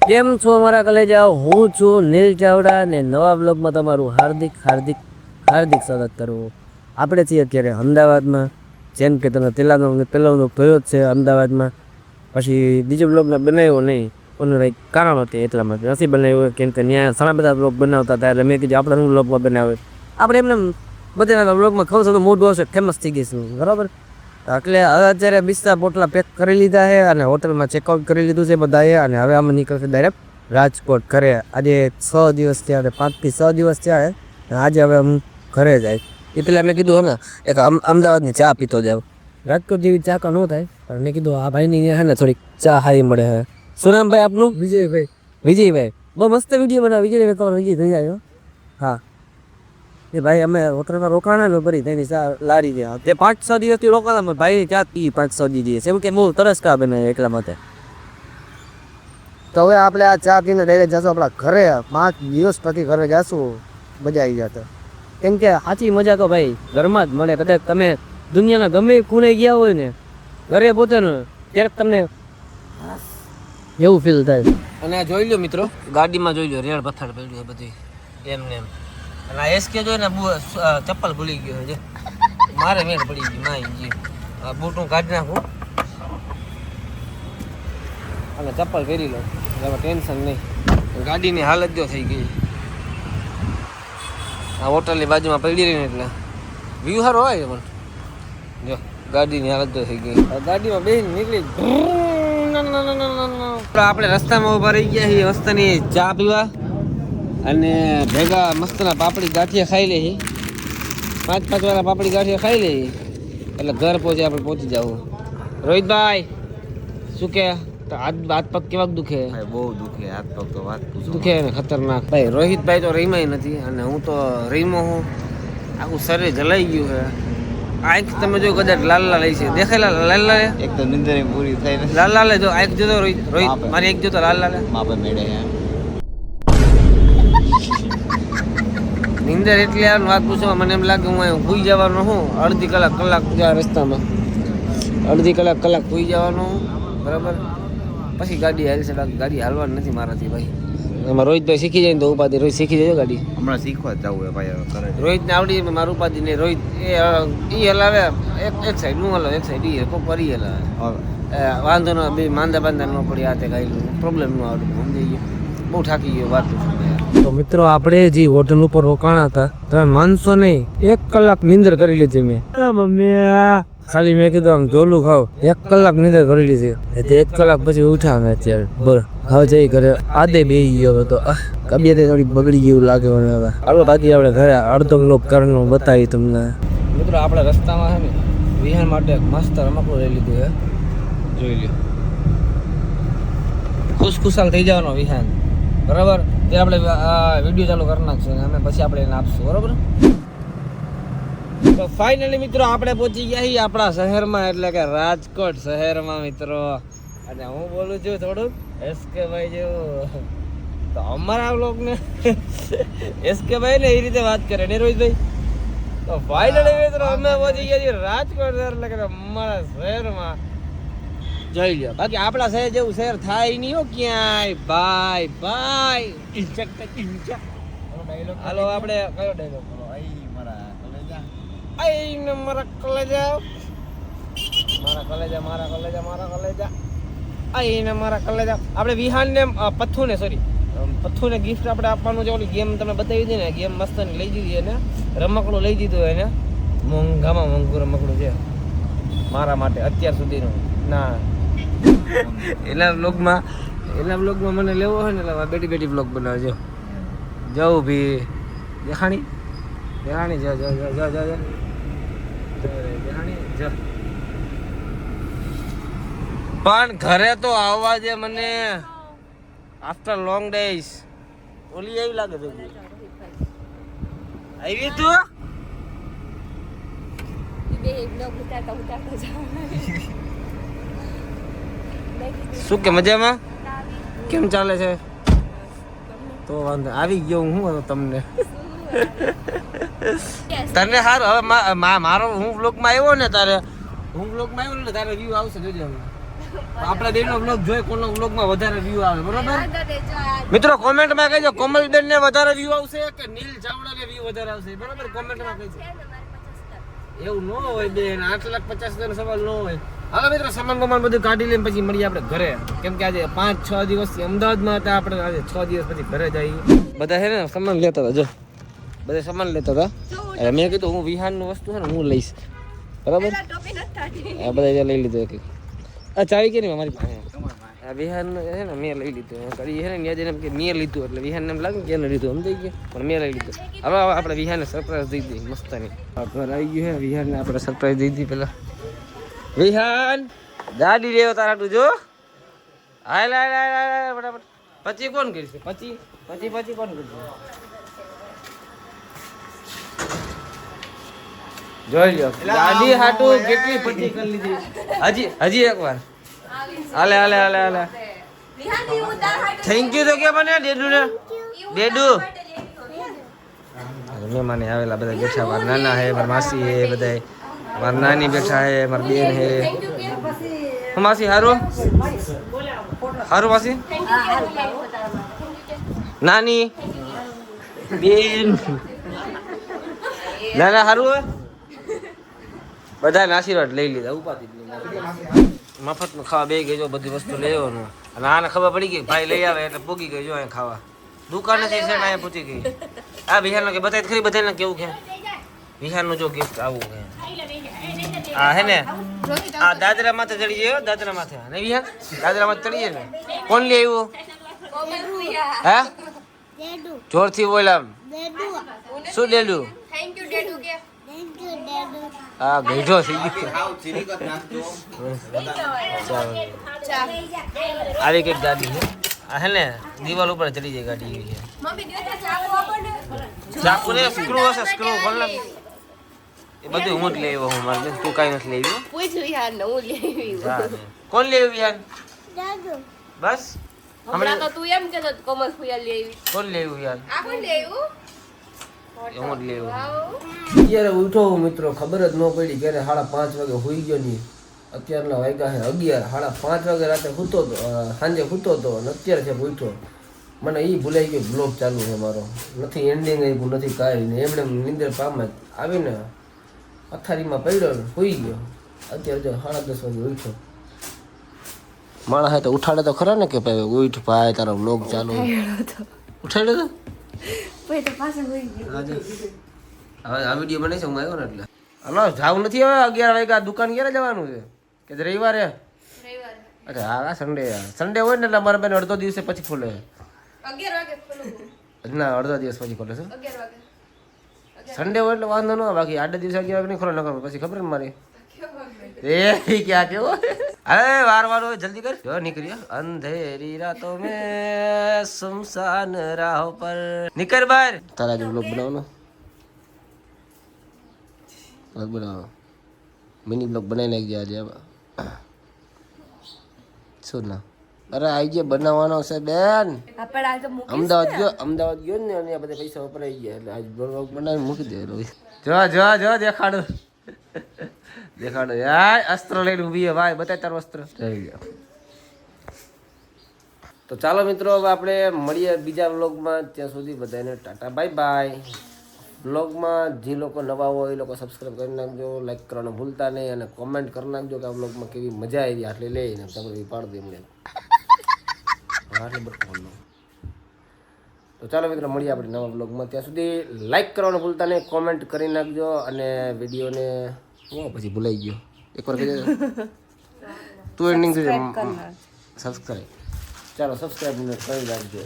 કેમ છો અમારા કલેજા? હું છું નીલ ચાવડા ને નવા બ્લોગમાં તમારું હાર્દિક હાર્દિક હાર્દિક સ્વાગત કરું. આપણે છીએ અત્યારે અમદાવાદમાં. જેમ કે તમે પહેલાનો જોયો જ છે અમદાવાદમાં. પછી બીજો બ્લોગ મેં બનાવ્યો નહીં, ઓનું કંઈક કારણ હતું એટલા માટે નથી બનાવ્યો. કેમ કે ત્યાં ઘણા બધા બ્લોગ બનાવતા હતા એટલે મેં કીધું આપણે શું બ્લોગમાં બનાવે. આપણે એમને બધા બ્લોગમાં ખબર તો મોટું હશે, ફેમસ થઈ ગઈશું બરાબર. એટલે હવે અત્યારે 20 પોટલા પેક કરી લીધા છે અને હોટલમાં ચેકઆઉટ કરી લીધું છે બધાએ. અને હવે અમે નીકળશે ડાયરેક્ટ રાજકોટ ઘરે. આજે 6 દિવસ થયા, 5 થી 6 દિવસ થયા. આજે હવે હું ઘરે જાય એ પેલા મેં કીધું હમણાં એક અમદાવાદની ચા પીતો જાવ. રાજકોટ જેવી ચા ન થાય પણ મેં કીધું આ ભાઈની છે ને થોડીક ચા સારી મળે છે. શું નામ ભાઈ આપનું? વિજયભાઈ. વિજયભાઈ બહુ મસ્ત વિડીયો બનાવે. વિજયભાઈ તમારો વિજય થઈ જાય. હા એ ભાઈ અમે હોટલમાં રોકાણા ને ભરી તેની ચા લારી ગયા તે 5-6 દિવસથી રોકાણા ભાઈ ચા પી 5-6 દિવસ એમ કે બહુ તરસ કા બને એટલા માટે. તો હવે આપણે આ ચા પીને ડાયરેક્ટ જશું આપણા ઘરે. 5 દિવસ પછી ઘરે જશું. મજા આવી જશે. કેમ કે સાચી મજા તો ભાઈ ઘરમાં જ મળે. કદાચ તમે દુનિયાના ગમે ખૂણે ગયા હોય ને ઘરે પહોંચે ને ત્યારે તમને એવું ફીલ થાય. અને આ જોઈ લો મિત્રો, ગાડીમાં જોઈ લો રેડ પથ્થર પડ્યું બધી એમને એમ. અને આ એસકે જોઈ ને ચપ્પલ ભૂલી ગયો છે મારે મેળ પડી ગઈ માઈ આ બૂટ હું કાઢી નાખું અને ચપ્પલ પહેરી લઉં એટલે ટેન્શન નહીં. ગાડીની હાલત જો થઈ ગઈ. આ હોટલની બાજુમાં પડી રહી ને એટલે વ્યૂ સારો હોય પણ જો ગાડીની હાલત જો થઈ ગઈ. ગાડીમાં બેસીને નીકળી આપણે રસ્તામાં ઉભા રહી ગયા છીએ રસ્તાની ચા પીવા અને ભેગા મસ્તના પાપડી ગાંઠિયા ખાઈ લઈએ. 5-5 વાળા પાપડી ગાંઠિયા ખાઈ લઈએ એટલે ઘર પહોંચે આપણે પહોંચી જવું. રોહિતભાઈ શું કે હાથ પગ કેવા દુખે? બહુ દુખે હાથ પગ તો વાત દુખે ને ખતરનાક. ભાઈ રોહિતભાઈ તો રહીમાય નથી અને હું તો રહીમો હું. આખું શરીર જલાઈ ગયું છે. આંખ તમે જો કદાચ લાલ લાલ છે દેખાય લાલ લાલ એક તો નિંદર પૂરી થઈ લાલ લાલ જો આંખ જોતો રોહિત મારી એક જોતો લાલ લાલ માપે મેળે નિંદર એટલે યાર વાત પૂછવા મને એમ લાગે હું અહીં સૂઈ જવાનું હું અડધી કલાક જ્યાં રસ્તામાં અડધી કલાક સૂઈ જવાનું બરાબર. પછી ગાડી હાલશે. ગાડી હાલવાની નથી મારાથી ભાઈ. એમાં રોહિતભાઈ શીખી જાય ને તો ઉપાધિ. રોહિત શીખી જાય ગાડી હમણાં શીખવા જ જવું ભાઈ કરે. રોહિતને આવડી મારું ઉપાધિ નહીં. રોહિત એ હલાવે એક સાઈડ હું હલાવે એક સાઈડ એ કોક વાર હલાવે વાંધો ન બે માંદા બાંધા ન પડી હાથે ગાઈ પ્રોબ્લેમ ન આવડે સમજી ગયો. બહુ થાકી ગયો વાત. તો મિત્રો આપણે જે હોટલ ઉપર રોકાણા હતા તમે માનશો નહીં 1 કલાક નિંદર કરી લીધી મેં. મમ્મી ખાલી મેં કીધું આમ ઝોલું ખાવ 1 કલાક નિંદર કરી લીધી. 1 કલાક પછી ઉઠા મેં અત્યારે બર હવે જઈ ઘરે આદે બેસી ગયો હતો. તબિયત થોડી બગડી ગયું લાગે મને હવે. હાલો બાકી આપણે ઘરે અડધો બ્લોક કરવાનું બતાવી તમને. મિત્રો આપણે રસ્તામાં છે ને વિહાન માટે મસ્ત રમકડું લઈ લીધું છે જોઈ લ્યો. ખુશખુશાલ થઈ જવાનો વિહાન બરાબર. ત્યારે આપણે વિડીયો ચાલુ કરી નાખશું અમે પછી આપણે એને આપશું બરાબર. તો ફાઇનલી મિત્રો આપણે પહોંચી ગયા છીએ આપણા શહેરમાં એટલે કે રાજકોટ શહેરમાં મિત્રો. અને હું બોલું છું થોડુંક એસકે ભાઈ જેવું. તો અમારા બ્લોગને એસકે ભાઈ ને એ રીતે વાત કરે ને રોહિતભાઈ. તો ફાઇનલી મિત્રો અમે પહોંચી ગયા છીએ રાજકોટ શહેર એટલે કે અમારા શહેરમાં. જોઈ લ્યો બાકી આપણા શહેર જેવું શહેર થાય નહીં હો ક્યાંય ભાઈ ભાઈ. હાલો આપણે કયો ડાયલોગ બોલો? આઈને મારા કલેજા આઈને મારા કલેજા. આપણે વિહાનને પથ્થુને પથ્થુને ગિફ્ટ આપણે આપવાનું છે. ઓલી ગેમ તમે બતાવી હતી ને ગેમ મસ્ત લઈ દીધી એને રમકડું લઈ દીધું એને. મોંઘામાં મોંઘું રમકડું છે મારા માટે અત્યાર સુધીનું. ના એના બ્લોગમાં મને લેવો હોય ને એટલે બેટી બ્લોગ બનાવજો. જાઉં ભી દેખાણી જા પણ ઘરે તો આવવા દે મને આફ્ટર લોંગ ડેઝ. ઓલી એવી લાગે છે આવી તું શું કે મજામાં કેમ ચાલે છે? તો વાંધો આવી ગયો હું તમને તને સારું હવે મારો હું બ્લોગમાં આવ્યો ને તારે વ્યૂ આવશે જોજે. આપણા બેનો વ્લોગ જોઈ કોનો વ્લોગમાં વધારે વ્યૂ આવે બરોબર મિત્રો કોમેન્ટમાં કહેજો કોમલબેન ને વધારે વ્યૂ આવશે કે નીલ ચાવડા ને વ્યૂ વધારે આવશે બરોબર કોમેન્ટમાં કહેજો એવું ન હોય બેન 8,50,000 સવાલ ન હોય હાલો મિત્રો સામાન બમાન બધું કાઢી લઈને પછી મળીએ આપણે ઘરે કેમ કે આજે 5-6 દિવસથી અમદાવાદમાં હતા આપણે આજે 6 દિવસ પછી ઘરે જઈએ બધા છે ને સામાન લેતા હતા જો બધા સામાન લેતા હતા એટલે મેં કીધું હું વિહાનનું વસ્તુ છે ને હું લઈશ બરાબર આ બધા લઈ લીધું એક આ ચાવી કે નહીં અમારી પાસે આ વિહાન છે ને મેં લઈ લીધું કરી છે ને ત્યાં જઈને કે મેં લીધું એટલે વિહાનને એમ લાગે કે એને લીધું સમજાઈ ગયું પણ મેં લઈ લીધું હવે આપણે વિહાનને સરપ્રાઈઝ દઈ દઈએ મસ્તાની ઘર આવી ગયું છે વિહાનને આપણે સરપ્રાઈઝ દઈ દીધી પેલા વિહાન ગાડી લેવો તારા તું જો હાલ હાલ હાલ હાલ ફટાફટ પછી કોણ કરશે પછી કોણ કરશે જોઈ લ્યો ગાડી હાટું કેટલી પછી કરી લીધી હજી એકવાર હાલે હાલે હાલે હાલે થેન્ક યુ તો કે મને ડેડુ મહેમાન આવેલા બધા બેઠા મારા નાના હે મારા માસી હે બધા મારી નાની બેઠા હે મારી બેન હે હું માસી હારું માસી નાની બેન નાના હારું બધા આશીર્વાદ લઈ લીધા ઉપાધિ મફતનું ખાવા બે ગઈ જો બધી વસ્તુ લેવાનું અને આને ખબર પડી ગઈ ભાઈ લઈ આવે એટલે પૂગી ગઈ જો અહીંયા ખાવા દુકાનેથી છે ને અહીંયા પૂછી ગઈ આ બિહારનો કે બતાવી ખરી બધાને કેવું કે બિહારનું જો ગિફ્ટ આવું કે આ હે ને આ દાદરા માથે ચડી ગયો દાદરા માથે અને બિહાર દાદરા માથે ચડી જાય ને કોણ લે આવ્યું હે જોરથી બોલ આમ શું ડેડુ થેન્ક યુ ડેડુ કે આ ગઈઢો થઈ ગયો આવી કઈક ગાડી છે આ હે ને દિવાલ ઉપર ચડી જાય ગાડી એવી છે મમ્મી દેતા ચાકુ આપો ને ચાકુ ને સ્ક્રૂ હશે સ્ક્રૂ ખોલ ને એ બધું હું જ લઈ આવ્યો હું મારે તું કાંઈ નથી લઈ આવ્યો પૂછ્યું યાર ને હું લેવી કોણ લઈ આવ્યું યાર બસ હમણાં તો તું એમ કહેતો કોમલ ફુયા લેવી કોણ લઈ આવ્યું યાર આ કોણ લેવું હું જ લઈ આવ્યો અત્યારે ઉઠો મિત્રો ખબર જ ન પડી ક્યારે 5:30 વાગે હોઈ ગયો નહીં અત્યારના વાગ્યા છે 11 5:30 વાગે રાતે સૂતો હતો સાંજે સૂતો હતો અને અત્યારે છે ઉઠો મને એ ભૂલાઈ ગયો બ્લોગ ચાલુ છે મારો નથી એન્ડિંગ આપ્યું નથી કાંઈ નહીં એમણે નિંદર પામે આવીને પથારીમાં પડ્યો ને હોઈ ગયો અત્યારે જો 10:30 વાગે ઉઠો માણસ તો ઉઠાડે તો ખરા ને કે ભાઈ ઉઠ ભાઈ તારો બ્લોગ ચાલુ ઉઠાડ્યો તો પછી તો પાછો હોઈ ગયો હવે આ વિડીયો બને છે હું આવ્યો ને એટલે હલો જાવું નથી હવે 11 વાગ્યા દુકાન ક્યારે જવાનું છે કે રવિવારે રવિવારે અચ્છા હા સન્ડે હોય ને એટલે અમારા બેન અડધો દિવસે પછી ખોલે 11 વાગે ખોલું ના અડધો દિવસ પછી ખોલે છે 11 વાગે સન્ડે હોય એટલે વાંધો ન આવે બાકી 8 દિવસે 11 વાગે નહીં ખોલે નકર પછી ખબર ને મારી એ ક્યાં કેવો અરે વાર હોય જલ્દી કર જો નીકળી અંધેરી રાતો મેં સુમસાન રાહો પર નીકળ બહાર તારા જો બ્લોગ બનાવવાનો બ્લોગ બનાવો મિની બ્લોગ બનાવી નાખજે આજે શું ના અરે આઈ જે બનાવવાનો છે બેન આપણે આ તો મૂકી અમદાવાદ ગયો ને અને બધા પૈસા વપરાઈ ગયા એટલે આજ બ્લોગ બનાવી મૂકી દે જો દેખાડો યાર અસ્ત્ર લઈને ઊભી ભાઈ બતાય તારું અસ્ત્ર જઈ ગયા તો ચાલો મિત્રો હવે આપણે મળીએ બીજા વ્લોગમાં ત્યાં સુધી બધાને ટાટા બાય બાય વ્લોગમાં જે લોકો નવા હોય એ લોકો સબસ્ક્રાઈબ કરી નાખજો લાઈક કરવાનું ભૂલતા નહીં અને કોમેન્ટ કરી નાખજો કે આ વ્લોગમાં કેવી મજા આવી આટલી લઈને તમે પાડ દે એમને તો ચાલો મિત્રો મળીએ આપણે નવા વ્લોગમાં ત્યાં સુધી લાઈક કરવાનું ભૂલતા નહીં કોમેન્ટ કરી નાખજો અને વિડીયોને પછી ભૂલાઈ ગયો એકવાર કહી તું એન્ડિંગ સબસ્ક્રાઈબ ચાલો સબસ્ક્રાઈબ કરી નાખજો